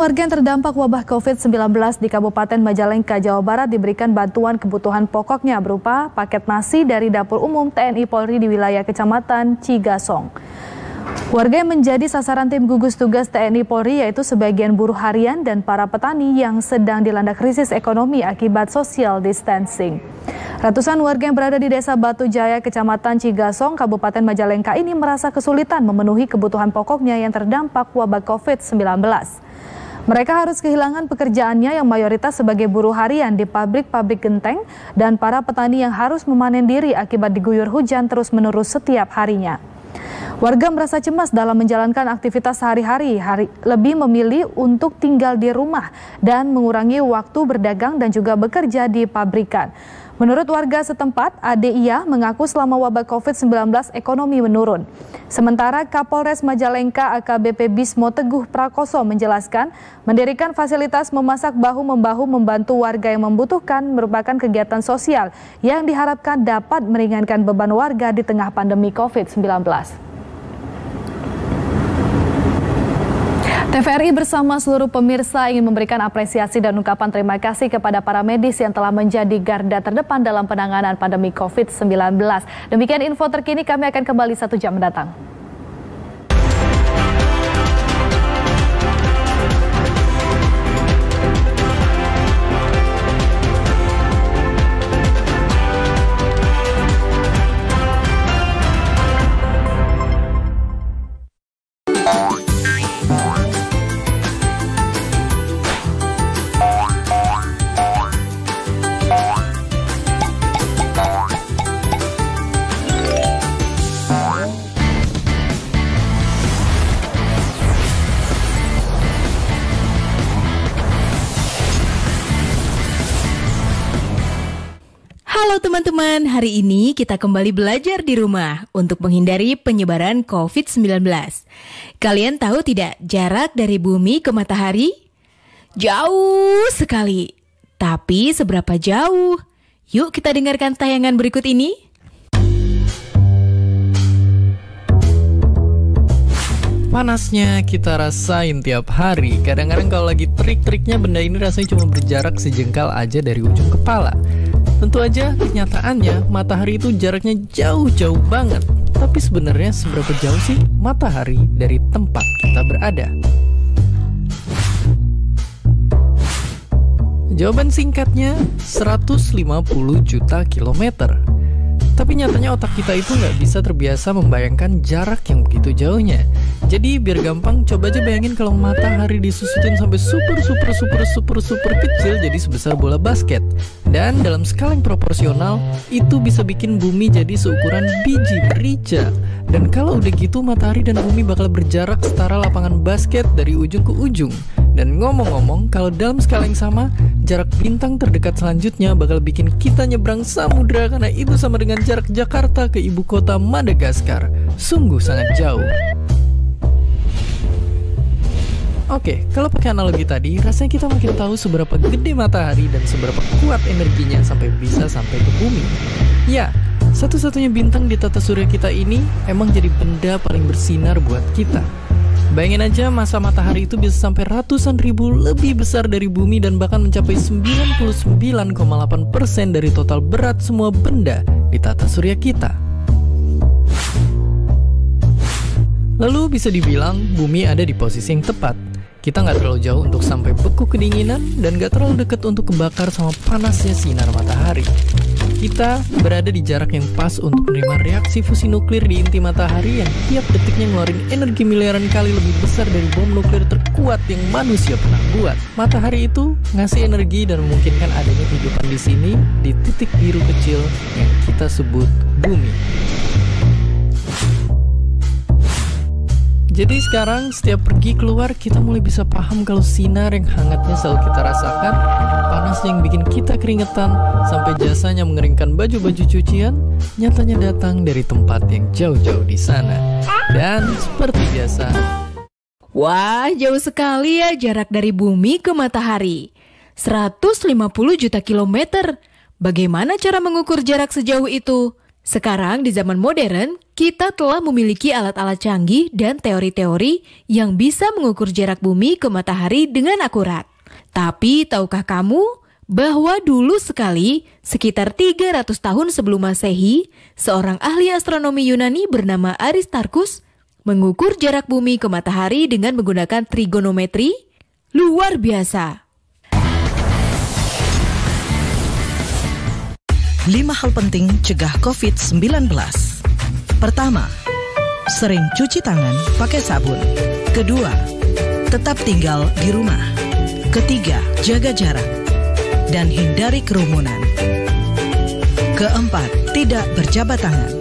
Warga yang terdampak wabah COVID-19 di Kabupaten Majalengka, Jawa Barat diberikan bantuan kebutuhan pokoknya berupa paket nasi dari Dapur Umum TNI Polri di wilayah Kecamatan Cigasong. Warga yang menjadi sasaran tim gugus tugas TNI Polri yaitu sebagian buruh harian dan para petani yang sedang dilanda krisis ekonomi akibat social distancing. Ratusan warga yang berada di Desa Batu Jaya, Kecamatan Cigasong, Kabupaten Majalengka ini merasa kesulitan memenuhi kebutuhan pokoknya yang terdampak wabah COVID-19. Mereka harus kehilangan pekerjaannya yang mayoritas sebagai buruh harian di pabrik-pabrik genteng dan para petani yang harus memanen diri akibat diguyur hujan terus-menerus setiap harinya. Warga merasa cemas dalam menjalankan aktivitas sehari-hari, lebih memilih untuk tinggal di rumah dan mengurangi waktu berdagang dan juga bekerja di pabrikan. Menurut warga setempat, Ia mengaku selama wabah COVID-19 ekonomi menurun. Sementara Kapolres Majalengka AKBP Bismo Teguh Prakoso menjelaskan, mendirikan fasilitas memasak bahu-membahu membantu warga yang membutuhkan merupakan kegiatan sosial yang diharapkan dapat meringankan beban warga di tengah pandemi COVID-19. TVRI bersama seluruh pemirsa ingin memberikan apresiasi dan ungkapan terima kasih kepada para medis yang telah menjadi garda terdepan dalam penanganan pandemi COVID-19. Demikian info terkini, kami akan kembali 1 jam mendatang. Halo teman-teman, hari ini kita kembali belajar di rumah untuk menghindari penyebaran COVID-19. Kalian tahu tidak jarak dari bumi ke matahari? Jauh sekali. Tapi seberapa jauh? Yuk kita dengarkan tayangan berikut ini. Panasnya kita rasain tiap hari. Kadang-kadang kalau lagi trik-triknya benda ini rasanya cuma berjarak sejengkal aja dari ujung kepala. Tentu aja kenyataannya matahari itu jaraknya jauh-jauh banget. Tapi sebenarnya seberapa jauh sih matahari dari tempat kita berada? Jawaban singkatnya 150 juta kilometer. Tapi nyatanya otak kita itu nggak bisa terbiasa membayangkan jarak yang begitu jauhnya. Jadi biar gampang, coba aja bayangin kalau matahari disusutin sampai super kecil jadi sebesar bola basket. Dan dalam skala yang proporsional, itu bisa bikin bumi jadi seukuran biji merica. Dan kalau udah gitu, matahari dan bumi bakal berjarak setara lapangan basket dari ujung ke ujung. Dan ngomong-ngomong, kalau dalam skala yang sama, jarak bintang terdekat selanjutnya bakal bikin kita nyebrang samudra karena itu sama dengan jarak Jakarta ke ibu kota Madagaskar. Sungguh sangat jauh. Oke, kalau pakai analogi tadi, rasanya kita makin tahu seberapa gede matahari dan seberapa kuat energinya sampai bisa sampai ke bumi. Ya, satu-satunya bintang di tata surya kita ini emang jadi benda paling bersinar buat kita. Bayangin aja masa matahari itu bisa sampai ratusan ribu lebih besar dari bumi dan bahkan mencapai 99,8% dari total berat semua benda di tata surya kita. Lalu bisa dibilang bumi ada di posisi yang tepat. Kita nggak terlalu jauh untuk sampai beku kedinginan dan nggak terlalu dekat untuk kebakar sama panasnya sinar matahari. Kita berada di jarak yang pas untuk menerima reaksi fusi nuklir di inti matahari yang tiap detiknya ngeluarin energi miliaran kali lebih besar dari bom nuklir terkuat yang manusia pernah buat. Matahari itu ngasih energi dan memungkinkan adanya kehidupan di sini di titik biru kecil yang kita sebut bumi. Jadi sekarang setiap pergi keluar kita mulai bisa paham kalau sinar yang hangatnya selalu kita rasakan, panasnya yang bikin kita keringetan, sampai jasanya mengeringkan baju-baju cucian, nyatanya datang dari tempat yang jauh-jauh di sana. Dan seperti biasa, wah, jauh sekali ya jarak dari bumi ke matahari. 150 juta kilometer. Bagaimana cara mengukur jarak sejauh itu? Sekarang di zaman modern, kita telah memiliki alat-alat canggih dan teori-teori yang bisa mengukur jarak bumi ke matahari dengan akurat. Tapi tahukah kamu bahwa dulu sekali, sekitar 300 tahun sebelum Masehi, seorang ahli astronomi Yunani bernama Aristarchus mengukur jarak bumi ke matahari dengan menggunakan trigonometri? Luar biasa! 5 hal penting cegah COVID-19. Pertama, sering cuci tangan pakai sabun. Kedua, tetap tinggal di rumah. Ketiga, jaga jarak dan hindari kerumunan. Keempat, tidak berjabat tangan.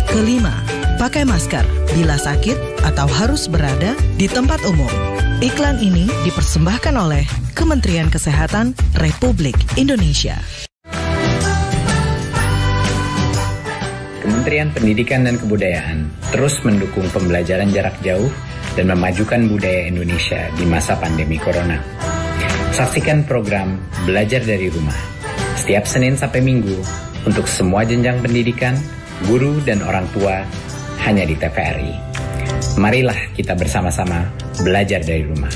Kelima, pakai masker bila sakit atau harus berada di tempat umum. Iklan ini dipersembahkan oleh Kementerian Kesehatan Republik Indonesia. Kementerian Pendidikan dan Kebudayaan terus mendukung pembelajaran jarak jauh dan memajukan budaya Indonesia di masa pandemi Corona. Saksikan program Belajar dari Rumah setiap Senin sampai Minggu untuk semua jenjang pendidikan, guru, dan orang tua hanya di TVRI. Marilah kita bersama-sama belajar dari rumah.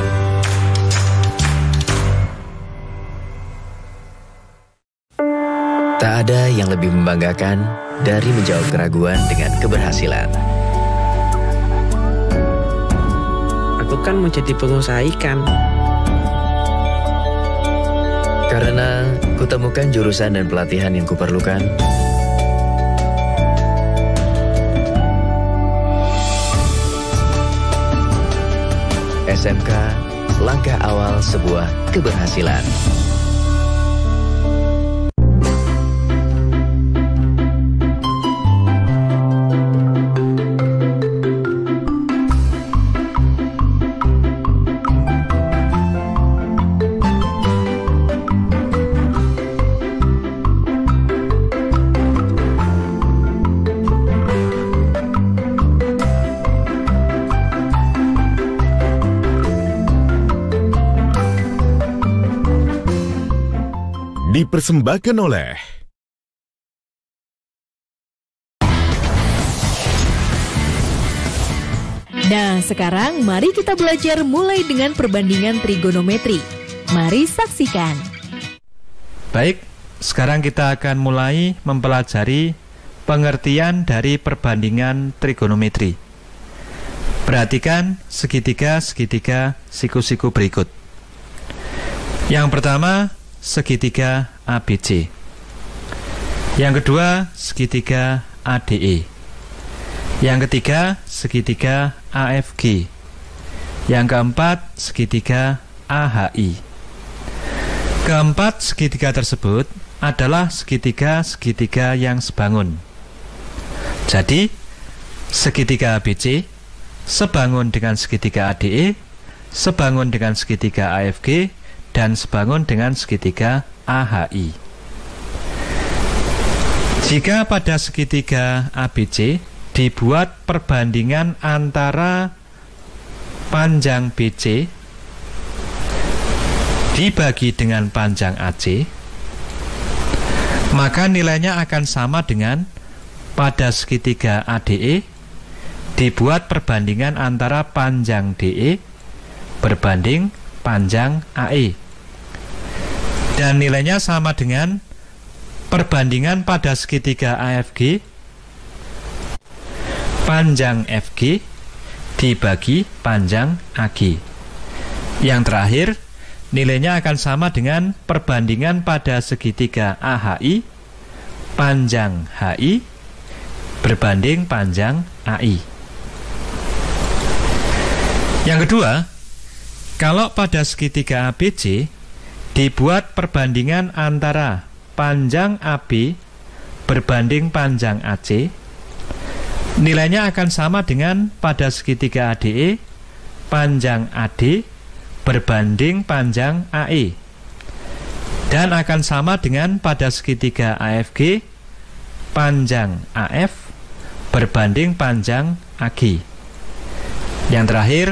Tak ada yang lebih membanggakan dari menjawab keraguan dengan keberhasilan. Aku kan mau jadi pengusaha ikan. Karena kutemukan jurusan dan pelatihan yang kuperlukan. SMK, langkah awal sebuah keberhasilan. Dipersembahkan oleh Nah, sekarang mari kita belajar mulai dengan perbandingan trigonometri. Mari saksikan. Baik, sekarang kita akan mulai mempelajari pengertian dari perbandingan trigonometri. Perhatikan segitiga-segitiga siku-siku berikut. Yang pertama, segitiga ABC. Yang kedua, segitiga ADE. Yang ketiga, segitiga AFG. Yang keempat, segitiga AHI. Keempat segitiga tersebut adalah segitiga-segitiga yang sebangun. Jadi, segitiga ABC sebangun dengan segitiga ADE, sebangun dengan segitiga AFG, dan sebangun dengan segitiga AHI. Jika pada segitiga ABC dibuat perbandingan antara panjang BC dibagi dengan panjang AC, maka nilainya akan sama dengan pada segitiga ADE dibuat perbandingan antara panjang DE berbanding panjang AE. Dan nilainya sama dengan perbandingan pada segitiga AFG panjang FG dibagi panjang AG. Yang terakhir, nilainya akan sama dengan perbandingan pada segitiga AHI panjang HI berbanding panjang AI. Yang kedua, kalau pada segitiga ABC dibuat perbandingan antara panjang AB berbanding panjang AC, nilainya akan sama dengan pada segitiga ADE panjang AD berbanding panjang AE, dan akan sama dengan pada segitiga AFG panjang AF berbanding panjang AG. Yang terakhir,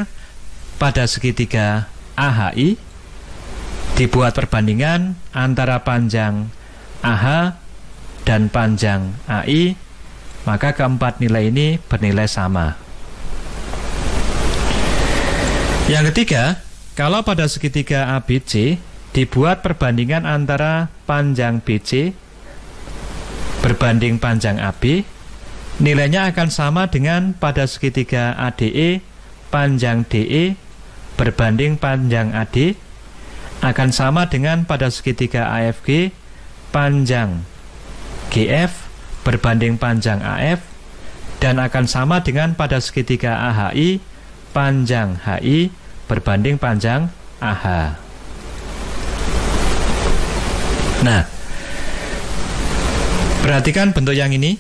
pada segitiga AHI dibuat perbandingan antara panjang AH dan panjang AI, maka keempat nilai ini bernilai sama. Yang ketiga, kalau pada segitiga ABC dibuat perbandingan antara panjang BC berbanding panjang AB, nilainya akan sama dengan pada segitiga ADE panjang DE berbanding panjang AD, akan sama dengan pada segitiga AFG panjang GF berbanding panjang AF, dan akan sama dengan pada segitiga AHI panjang HI berbanding panjang AH. Nah, perhatikan bentuk yang ini.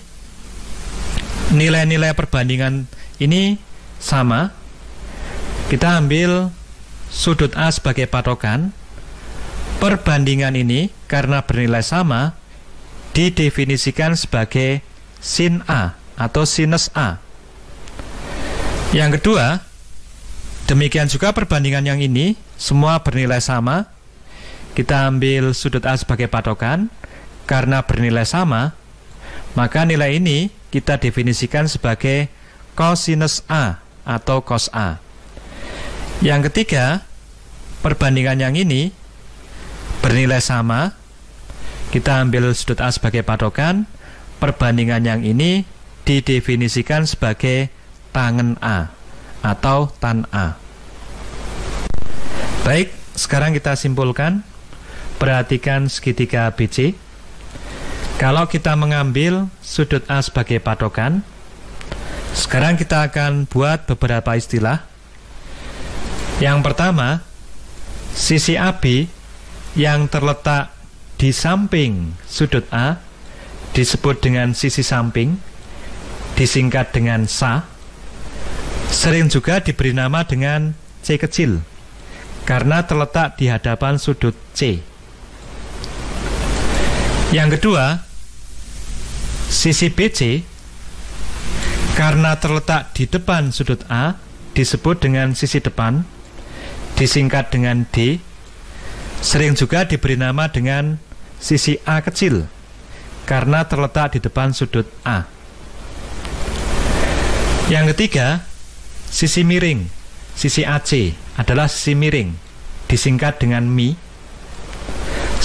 Nilai-nilai perbandingan ini sama. Kita ambil sudut A sebagai patokan. Perbandingan ini karena bernilai sama didefinisikan sebagai sin A atau sinus A. Yang kedua, demikian juga perbandingan yang ini semua bernilai sama. Kita ambil sudut A sebagai patokan. Karena bernilai sama, maka nilai ini kita definisikan sebagai cosinus A atau cos A. Yang ketiga, perbandingan yang ini bernilai sama. Kita ambil sudut A sebagai patokan. Perbandingan yang ini didefinisikan sebagai tangen A atau tan A. Baik, sekarang kita simpulkan. Perhatikan segitiga ABC. Kalau kita mengambil sudut A sebagai patokan, sekarang kita akan buat beberapa istilah. Yang pertama, sisi AB yang terletak di samping sudut A disebut dengan sisi samping, disingkat dengan SA. Sering juga diberi nama dengan C kecil karena terletak di hadapan sudut C. Yang kedua, sisi BC karena terletak di depan sudut A disebut dengan sisi depan, disingkat dengan D. Sering juga diberi nama dengan sisi A kecil karena terletak di depan sudut A. Yang ketiga, sisi miring, sisi AC adalah sisi miring, disingkat dengan Mi.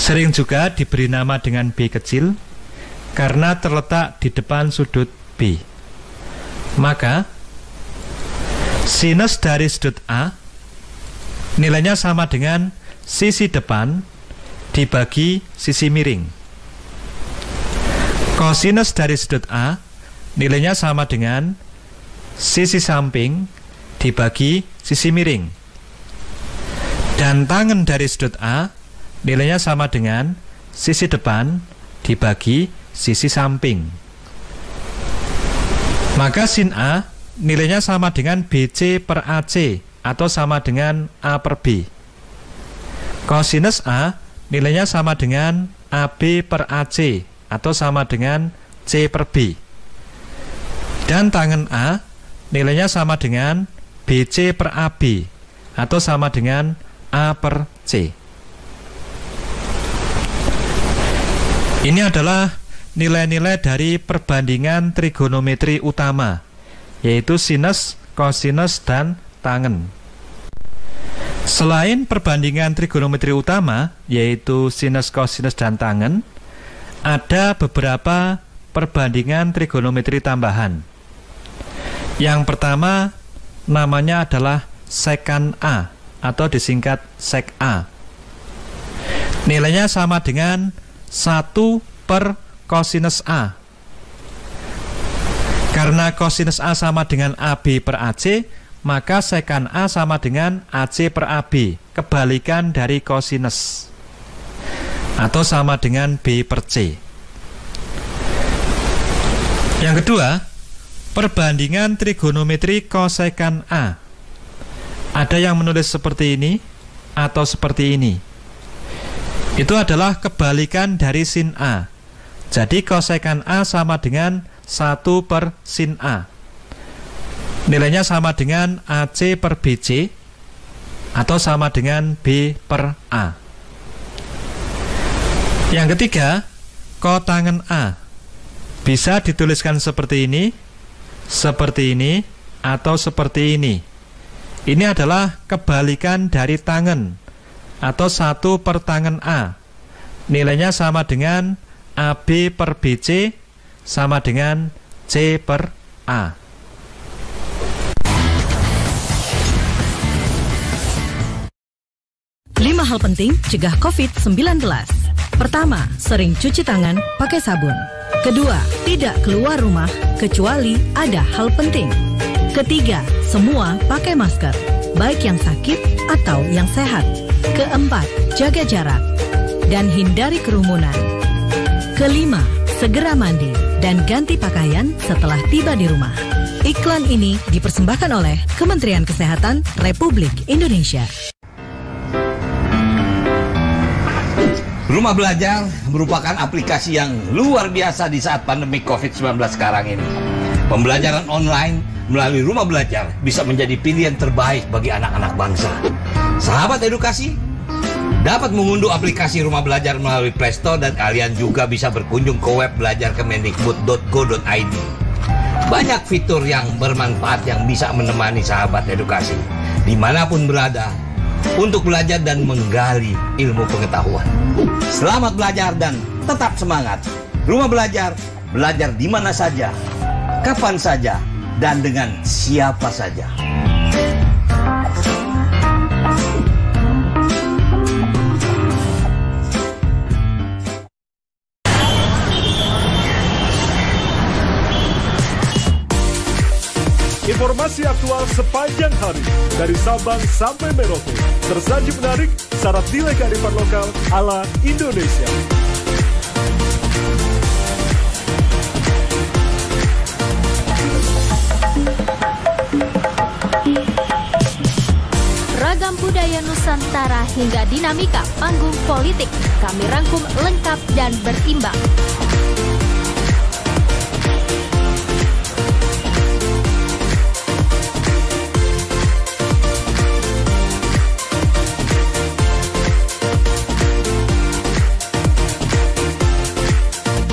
Sering juga diberi nama dengan B kecil karena terletak di depan sudut B. Maka sinus dari sudut A nilainya sama dengan sisi depan dibagi sisi miring. Kosinus dari sudut A nilainya sama dengan sisi samping dibagi sisi miring. Dan tangen dari sudut A nilainya sama dengan sisi depan dibagi sisi samping. Maka sin A nilainya sama dengan BC per AC atau sama dengan A per B. Kosinus A nilainya sama dengan AB per AC atau sama dengan C per B. Dan tangen A nilainya sama dengan BC per AB atau sama dengan A per C. Ini adalah nilai-nilai dari perbandingan trigonometri utama, yaitu sinus, kosinus, dan tangen. Selain perbandingan trigonometri utama, yaitu sinus, kosinus, dan tangen, ada beberapa perbandingan trigonometri tambahan. Yang pertama namanya adalah sekan A atau disingkat sek A. Nilainya sama dengan 1 per kosinus A. Karena kosinus A sama dengan AB per AC, maka sekan A sama dengan AC per AB, kebalikan dari kosinus, atau sama dengan B per C. Yang kedua, perbandingan trigonometri kosekan A. Ada yang menulis seperti ini atau seperti ini. Itu adalah kebalikan dari sin A. Jadi kosekan A sama dengan 1 per sin A. Nilainya sama dengan AC per BC atau sama dengan B per A. Yang ketiga, kotangen A Bisa dituliskan seperti ini, atau seperti ini. Ini adalah kebalikan dari tangen atau 1 per tangen A. Nilainya sama dengan AB per BC sama dengan C per A. Lima hal penting cegah COVID-19. Pertama, sering cuci tangan pakai sabun. Kedua, tidak keluar rumah kecuali ada hal penting. Ketiga, semua pakai masker, baik yang sakit atau yang sehat. Keempat, jaga jarak dan hindari kerumunan. Kelima, segera mandi dan ganti pakaian setelah tiba di rumah. Iklan ini dipersembahkan oleh Kementerian Kesehatan Republik Indonesia. Rumah Belajar merupakan aplikasi yang luar biasa di saat pandemi COVID-19 sekarang ini. Pembelajaran online melalui Rumah Belajar bisa menjadi pilihan terbaik bagi anak-anak bangsa. Sahabat edukasi, dapat mengunduh aplikasi Rumah Belajar melalui Play Store dan kalian juga bisa berkunjung ke web belajarkemendikbud.go.id. Banyak fitur yang bermanfaat yang bisa menemani sahabat edukasi dimanapun berada untuk belajar dan menggali ilmu pengetahuan. Selamat belajar dan tetap semangat. Rumah Belajar, belajar di mana saja, kapan saja, dan dengan siapa saja. Informasi aktual sepanjang hari dari Sabang sampai Merauke. Tersaji menarik, syarat nilai kearifan lokal ala Indonesia. Ragam budaya Nusantara hingga dinamika panggung politik kami rangkum lengkap dan berimbang.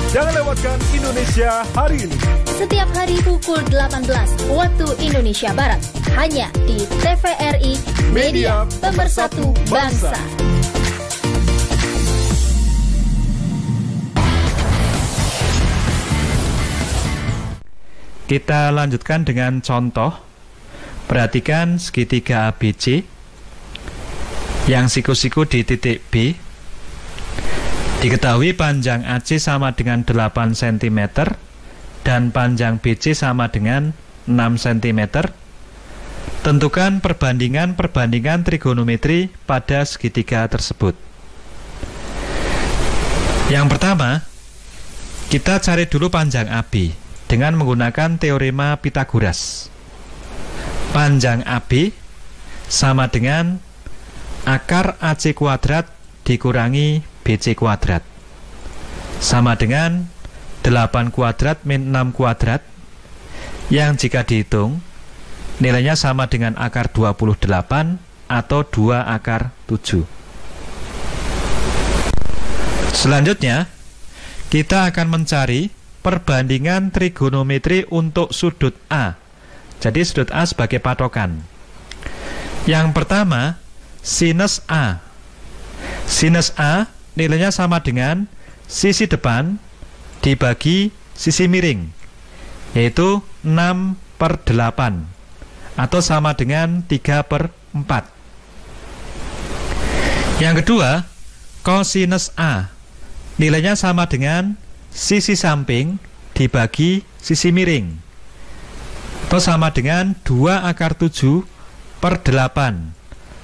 Jangan lewatkan Indonesia Hari Ini. Setiap hari pukul 18 waktu Indonesia Barat. Hanya di TVRI, Media Pemersatu Bangsa. Kita lanjutkan dengan contoh. Perhatikan segitiga ABC yang siku-siku di titik B. Diketahui panjang AC sama dengan 8 cm dan panjang BC sama dengan 6 cm. Tentukan perbandingan trigonometri pada segitiga tersebut. Yang pertama, kita cari dulu panjang AB dengan menggunakan teorema Pythagoras. Panjang AB sama dengan akar AC kuadrat dikurangi BC kuadrat sama dengan 8 kuadrat min 6 kuadrat yang jika dihitung nilainya sama dengan akar 28 atau 2 akar 7. Selanjutnya kita akan mencari perbandingan trigonometri untuk sudut A. Jadi sudut A sebagai patokan. Yang pertama sinus A. Sinus A nilainya sama dengan sisi depan dibagi sisi miring, yaitu 6 per 8 atau sama dengan 3 per 4. Yang kedua, kosinus A nilainya sama dengan sisi samping dibagi sisi miring atau sama dengan 2 akar 7 per 8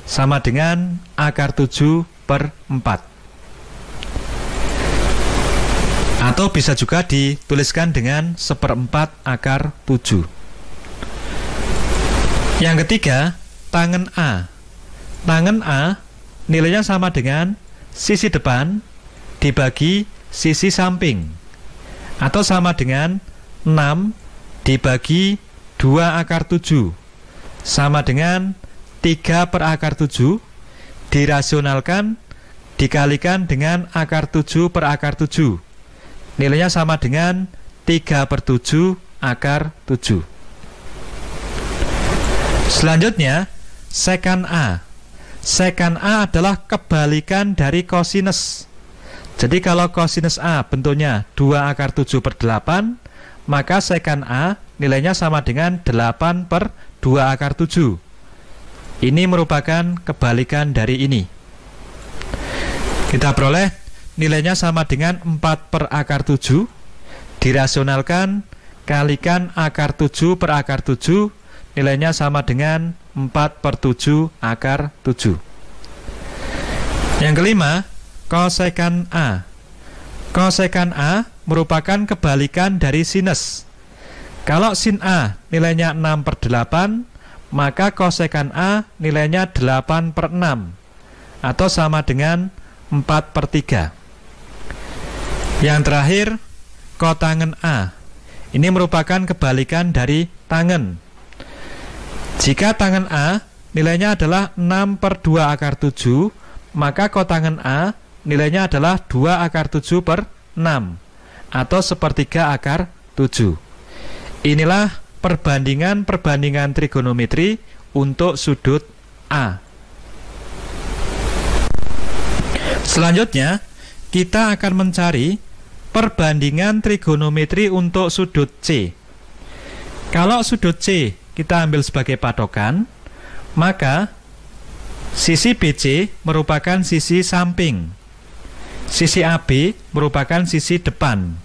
sama dengan akar 7 per 4. Atau bisa juga dituliskan dengan 1/4 akar 7. Yang ketiga, tangen A. Tangen A nilainya sama dengan sisi depan dibagi sisi samping atau sama dengan 6 dibagi 2 akar 7 sama dengan 3 per akar 7 dirasionalkan dikalikan dengan akar 7 per akar 7. Nilainya sama dengan 3/7 akar 7. Selanjutnya, sekan A. Sekan A adalah kebalikan dari kosinus. Jadi kalau kosinus A bentuknya 2 akar 7/8, maka sekan A nilainya sama dengan 8/2 akar 7. Ini merupakan kebalikan dari ini. Kita peroleh nilainya sama dengan 4/7, dirasionalkan, kalikan akar 7/7, nilainya sama dengan 4/7 akar 7. Yang kelima, kosekan A. Kosekan A merupakan kebalikan dari sinus. Kalau sin A nilainya 6/8, maka kosekan A nilainya 8/6, atau sama dengan 4/3. Yang terakhir, kotangen A. Ini merupakan kebalikan dari tangen. Jika tangen A nilainya adalah 6/2 akar 7, maka kotangen A nilainya adalah 2 akar 7/6, atau 1/3 akar 7. Inilah perbandingan trigonometri untuk sudut A. Selanjutnya, kita akan mencari perbandingan trigonometri untuk sudut C. Kalau sudut C kita ambil sebagai patokan, maka sisi BC merupakan sisi samping, sisi AB merupakan sisi depan,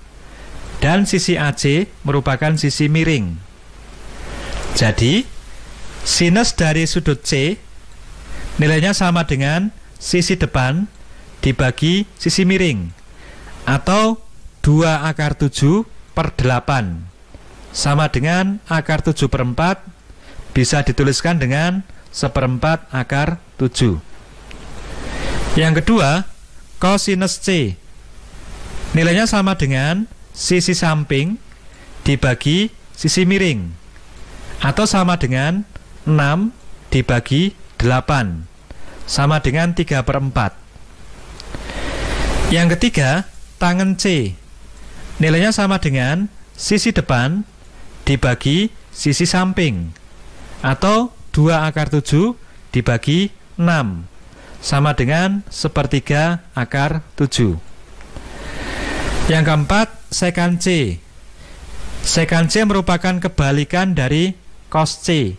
dan sisi AC merupakan sisi miring. Jadi, sinus dari sudut C nilainya sama dengan sisi depan dibagi sisi miring, atau 2 akar 7/8, sama dengan akar 7/4, bisa dituliskan dengan 1/4 akar 7. Yang kedua, kosinus C nilainya sama dengan sisi samping dibagi sisi miring, atau sama dengan 6 dibagi 8, sama dengan 3/4. Yang ketiga, tangen C nilainya sama dengan sisi depan dibagi sisi samping, atau 2 akar 7 dibagi 6, sama dengan 1/3 akar 7. Yang keempat, sekan C. Sekan C merupakan kebalikan dari cos C.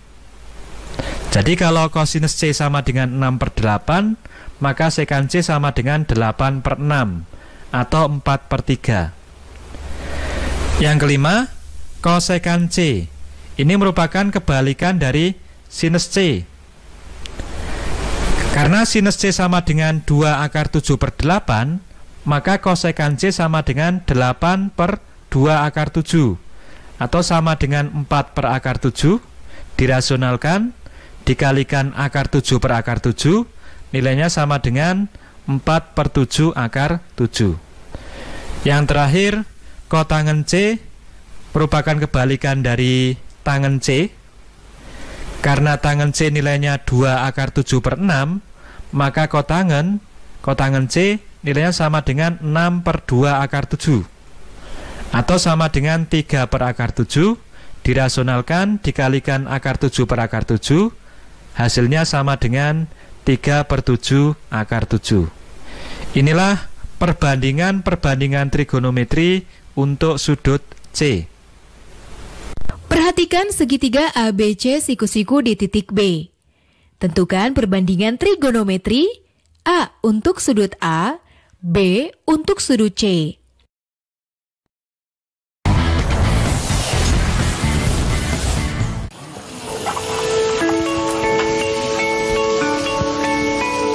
Jadi kalau kosinus C sama dengan 6/8, maka sekan C sama dengan 8/6, atau 4/3. Yang kelima, kosekan C. Ini merupakan kebalikan dari sinus C. Karena sinus C sama dengan 2 akar 7/8, maka kosekan C sama dengan 8/2 akar 7, atau sama dengan 4/7, dirasionalkan, dikalikan akar 7/7, nilainya sama dengan 4/7 akar 7. Yang terakhir, kotangen C merupakan kebalikan dari tangen C. Karena tangen C nilainya 2 akar 7/6, maka kotangen C nilainya sama dengan 6/2 akar 7, atau sama dengan 3/7, dirasionalkan, dikalikan akar 7/7, hasilnya sama dengan 3/7 akar 7. Inilah perbandingan trigonometri untuk sudut C. Perhatikan segitiga ABC siku-siku di titik B. Tentukan perbandingan trigonometri A untuk sudut A, B untuk sudut C.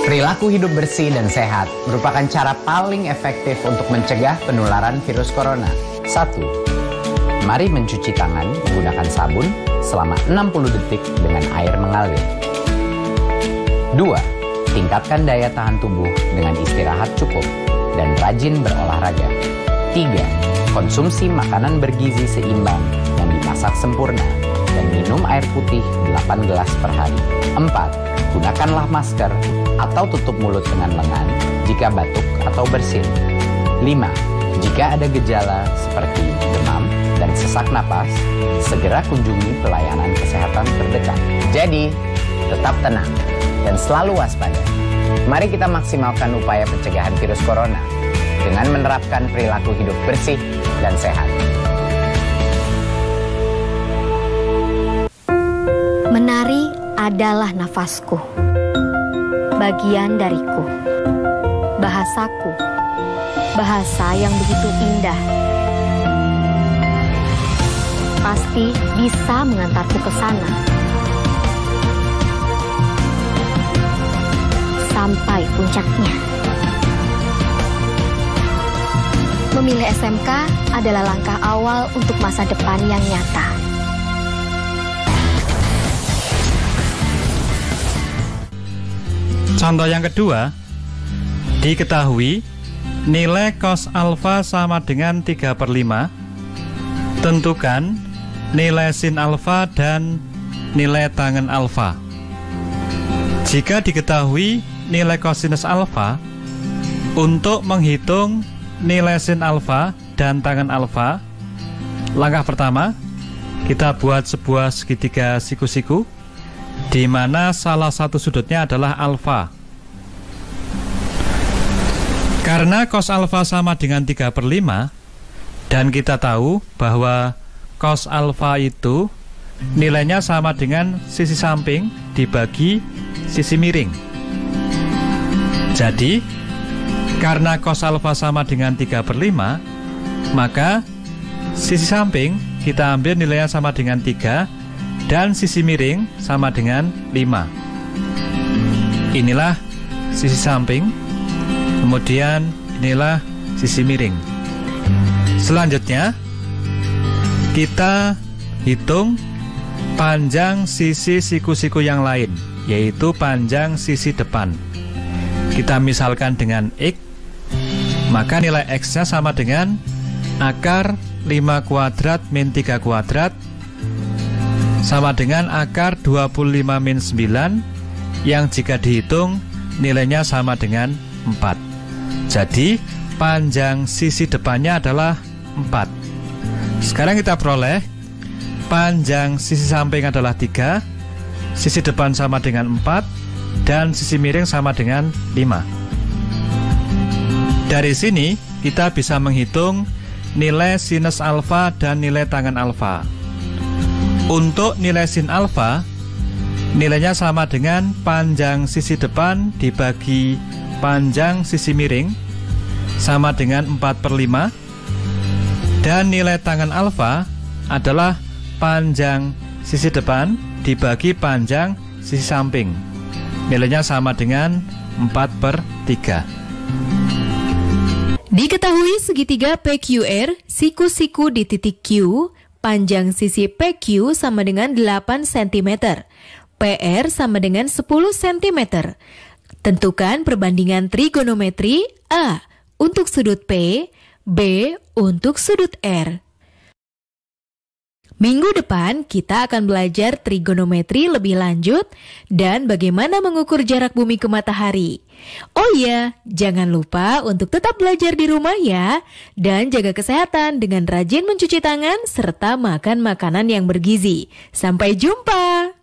Perilaku hidup bersih dan sehat merupakan cara paling efektif untuk mencegah penularan virus corona. 1. Mari mencuci tangan menggunakan sabun selama 60 detik dengan air mengalir. 2. Tingkatkan daya tahan tubuh dengan istirahat cukup dan rajin berolahraga. 3. Konsumsi makanan bergizi seimbang yang dimasak sempurna dan minum air putih 8 gelas per hari. 4. Gunakanlah masker atau tutup mulut dengan lengan jika batuk atau bersin. 5. Jika ada gejala seperti demam, dan sesak napas, segera kunjungi pelayanan kesehatan terdekat. Jadi, tetap tenang dan selalu waspada. Mari kita maksimalkan upaya pencegahan virus corona dengan menerapkan perilaku hidup bersih dan sehat. Menari adalah nafasku, bagian dariku, bahasaku, bahasa yang begitu indah. Pasti bisa mengantarku ke sana. Sampai puncaknya. Memilih SMK adalah langkah awal untuk masa depan yang nyata. Contoh yang kedua, diketahui nilai cos alfa sama dengan 3/5. Tentukan nilai sin alfa dan nilai tangen alfa. Jika diketahui nilai kosinus alfa, untuk menghitung nilai sin alfa dan tangen alfa, langkah pertama, kita buat sebuah segitiga siku-siku, di mana salah satu sudutnya adalah alfa. Karena cos alfa sama dengan 3/5, dan kita tahu bahwa cos alfa itu nilainya sama dengan sisi samping dibagi sisi miring. Jadi, karena cos alfa sama dengan 3/5, maka sisi samping kita ambil nilainya sama dengan 3 dan sisi miring sama dengan 5. Inilah sisi samping, kemudian inilah sisi miring. Selanjutnya, kita hitung panjang sisi siku-siku yang lain, yaitu panjang sisi depan. Kita misalkan dengan X, maka nilai X-nya sama dengan akar 5 kuadrat min 3 kuadrat sama dengan akar 25 min 9, yang jika dihitung nilainya sama dengan 4. Jadi panjang sisi depannya adalah 4. Sekarang kita peroleh panjang sisi samping adalah 3, sisi depan sama dengan 4, dan sisi miring sama dengan 5. Dari sini kita bisa menghitung nilai sinus alfa dan nilai tangen alfa. Untuk nilai sin alfa, nilainya sama dengan panjang sisi depan dibagi panjang sisi miring sama dengan 4/5, dan nilai tangen alfa adalah panjang sisi depan dibagi panjang sisi samping. Nilainya sama dengan 4/3. Diketahui segitiga PQR, siku-siku di titik Q, panjang sisi PQ sama dengan 8 cm, PR sama dengan 10 cm. Tentukan perbandingan trigonometri A untuk sudut P, B untuk sudut R. Minggu depan kita akan belajar trigonometri lebih lanjut dan bagaimana mengukur jarak bumi ke matahari. Oh iya, jangan lupa untuk tetap belajar di rumah ya, dan jaga kesehatan dengan rajin mencuci tangan serta makan makanan yang bergizi. Sampai jumpa!